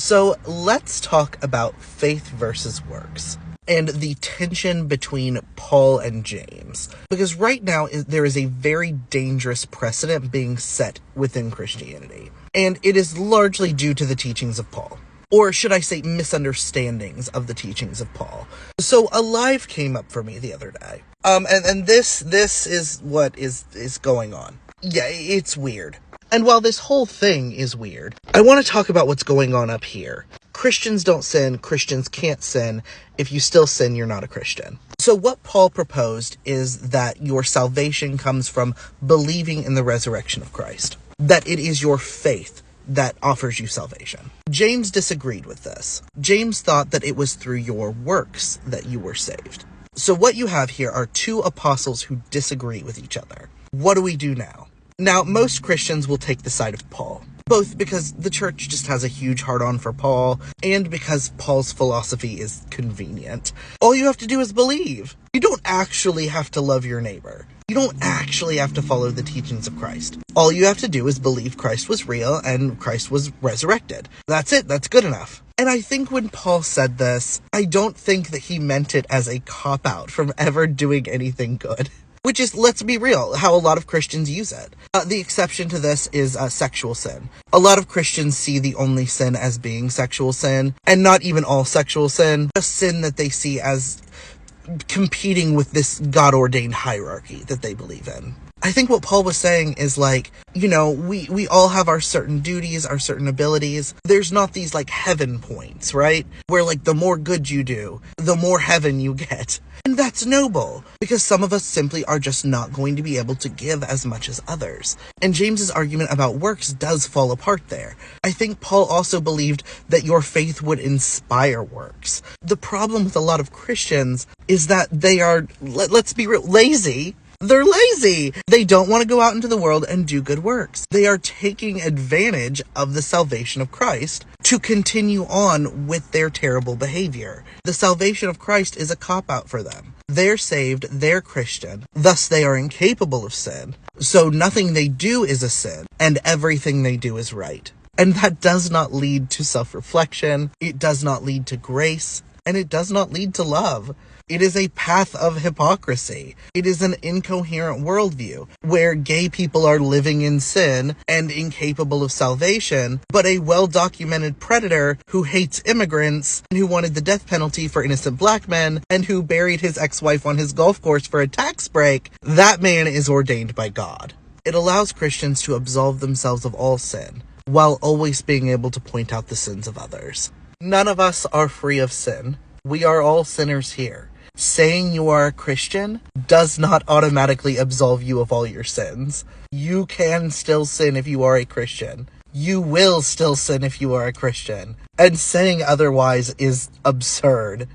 So let's talk about faith versus works and the tension between Paul and James. Because right now there is a very dangerous precedent being set within Christianity. And it is largely due to the teachings of Paul. Or should I say misunderstandings of the teachings of Paul. So a live came up for me the other day. And this is what is going on. Yeah, it's weird. And while this whole thing is weird, I want to talk about what's going on up here. Christians don't sin, Christians can't sin. If you still sin, you're not a Christian. So what Paul proposed is that your salvation comes from believing in the resurrection of Christ. That it is your faith that offers you salvation. James disagreed with this. James thought that it was through your works that you were saved. So what you have here are two apostles who disagree with each other. What do we do now? Now, most Christians will take the side of Paul, both because the church just has a huge hard-on for Paul, and because Paul's philosophy is convenient. All you have to do is believe. You don't actually have to love your neighbor. You don't actually have to follow the teachings of Christ. All you have to do is believe Christ was real and Christ was resurrected. That's it. That's good enough. And I think when Paul said this, I don't think that he meant it as a cop-out from ever doing anything good. Which is, let's be real, how a lot of Christians use it. The exception to this is sexual sin. A lot of Christians see the only sin as being sexual sin, and not even all sexual sin, a sin that they see as competing with this God-ordained hierarchy that they believe in. I think what Paul was saying is like, you know, we all have our certain duties, our certain abilities. There's not these like heaven points, right? Where like the more good you do, the more heaven you get. And that's noble, because some of us simply are just not going to be able to give as much as others. And James's argument about works does fall apart there. I think Paul also believed that your faith would inspire works. The problem with a lot of Christians is that they are, let's be real, lazy. They're lazy. They don't want to go out into the world and do good works. They are taking advantage of the salvation of Christ to continue on with their terrible behavior. The salvation of Christ is a cop-out for them. They're saved, they're Christian, thus they are incapable of sin. So nothing they do is a sin, and everything they do is right. And that does not lead to self-reflection, it does not lead to grace, and it does not lead to love. It is a path of hypocrisy. It is an incoherent worldview where gay people are living in sin and incapable of salvation, but a well-documented predator who hates immigrants and who wanted the death penalty for innocent black men and who buried his ex-wife on his golf course for a tax break, that man is ordained by God. It allows Christians to absolve themselves of all sin while always being able to point out the sins of others. None of us are free of sin. We are all sinners here. Saying you are a Christian does not automatically absolve you of all your sins. You can still sin if you are a Christian. You will still sin if you are a Christian. And saying otherwise is absurd.